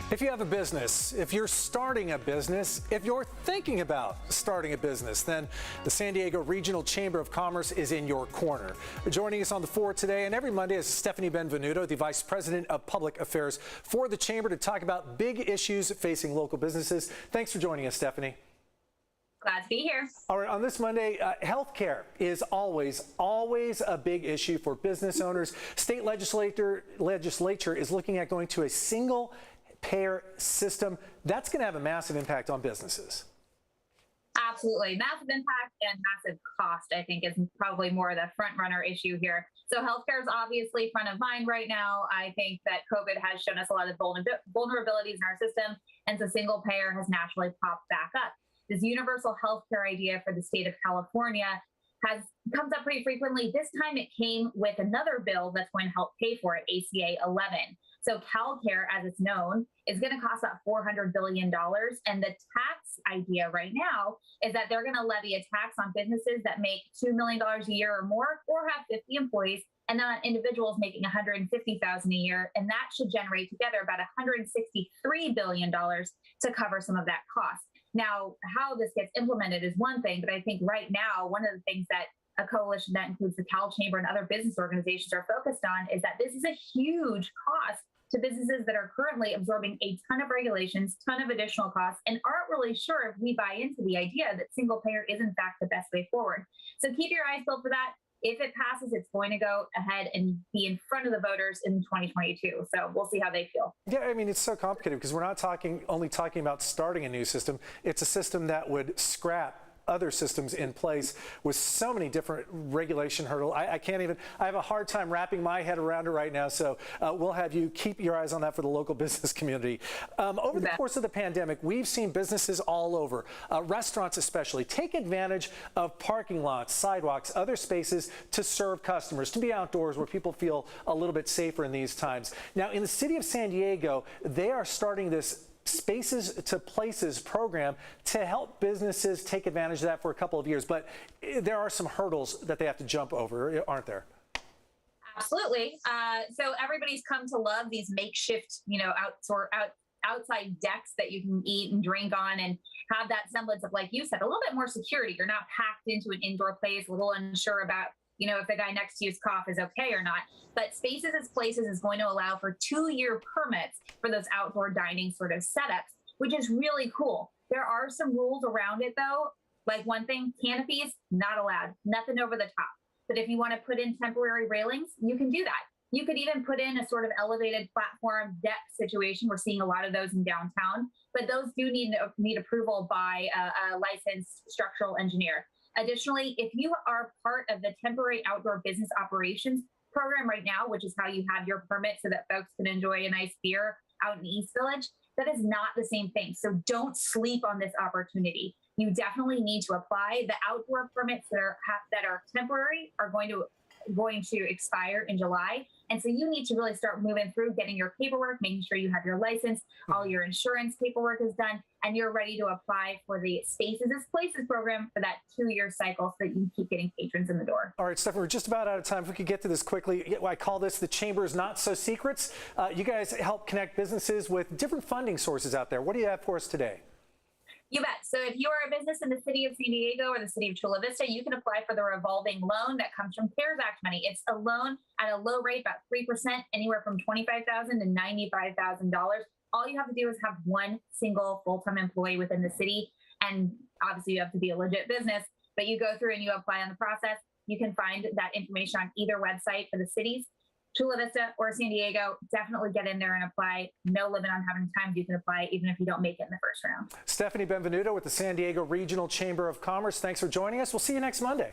If you have a business, if you're starting a business, if you're thinking about starting a business, then the San Diego Regional Chamber of Commerce is in your corner. Joining us on the floor today and every Monday is Stephanie Benvenuto, the Vice President of Public Affairs for the Chamber, to talk about big issues facing local businesses. Thanks for joining us, Stephanie. Glad to be here. All right, on this Monday, healthcare is always a big issue for business owners. State legislature is looking at going to a single payer system. That's going to have a massive impact on businesses. Absolutely. Massive impact and massive cost, I think, is probably more the front runner issue here. So healthcare is obviously front of mind right now. I think that COVID has shown us a lot of vulnerabilities in our system, and so single payer has naturally popped back up. This universal healthcare idea for the state of California comes up pretty frequently. This time it came with another bill that's going to help pay for it, ACA 11. So CalCare, as it's known, is going to cost about $400 billion. And the tax idea right now is that they're going to levy a tax on businesses that make $2 million a year or more, or have 50 employees, and then on individuals making $150,000 a year. And that should generate together about $163 billion to cover some of that cost. Now, how this gets implemented is one thing, but I think right now, one of the things that a coalition that includes the Cal Chamber and other business organizations are focused on is that this is a huge cost to businesses that are currently absorbing a ton of regulations, ton of additional costs, and aren't really sure if we buy into the idea that single payer is in fact the best way forward. So keep your eyes peeled for that. If it passes, it's going to go ahead and be in front of the voters in 2022. So we'll see how they feel. Yeah, I mean, it's so complicated because we're not only talking about starting a new system. It's a system that would scrap other systems in place with so many different regulation hurdles. I have a hard time wrapping my head around it right now. So we'll have you keep your eyes on that for the local business community. Over the course of the pandemic, we've seen businesses all over, restaurants especially, take advantage of parking lots, sidewalks, other spaces to serve customers, to be outdoors where people feel a little bit safer in these times. Now, in the city of San Diego, they are starting this Spaces to Places program to help businesses take advantage of that for a couple of years. But there are some hurdles that they have to jump over, aren't there? Absolutely. So everybody's come to love these makeshift, outside decks that you can eat and drink on and have that semblance of, like you said, a little bit more security. You're not packed into an indoor place, a little unsure about if the guy next to you's cough is okay or not. But Spaces as Places is going to allow for 2-year permits for those outdoor dining sort of setups, which is really cool. There are some rules around it, though. Like one thing, canopies, not allowed, nothing over the top. But if you want to put in temporary railings, you can do that. You could even put in a sort of elevated platform deck situation. We're seeing a lot of those in downtown, but those do need approval by a licensed structural engineer. Additionally, if you are part of the temporary outdoor business operations program right now, which is how you have your permit so that folks can enjoy a nice beer out in East Village, that is not the same thing. So don't sleep on this opportunity. You definitely need to apply. The outdoor permits that are temporary are going to expire in July. And so you need to really start moving through getting your paperwork, making sure you have your license, all your insurance paperwork is done, and you're ready to apply for the Spaces as Places program for that 2-year cycle so that you can keep getting patrons in the door. All right, Stephanie, we're just about out of time. If we could get to this quickly, I call this the Chamber's Not So Secrets. You guys help connect businesses with different funding sources out there. What do you have for us today? You bet. So if you are a business in the city of San Diego or the city of Chula Vista, you can apply for the revolving loan that comes from CARES Act money. It's a loan at a low rate, about 3%, anywhere from $25,000 to $95,000. All you have to do is have one single full-time employee within the city. And obviously you have to be a legit business, but you go through and you apply on the process. You can find that information on either website for the cities. Chula Vista or San Diego, definitely get in there and apply. No limit on how many times you can apply, even if you don't make it in the first round. Stephanie Benvenuto with the San Diego Regional Chamber of Commerce. Thanks for joining us. We'll see you next Monday.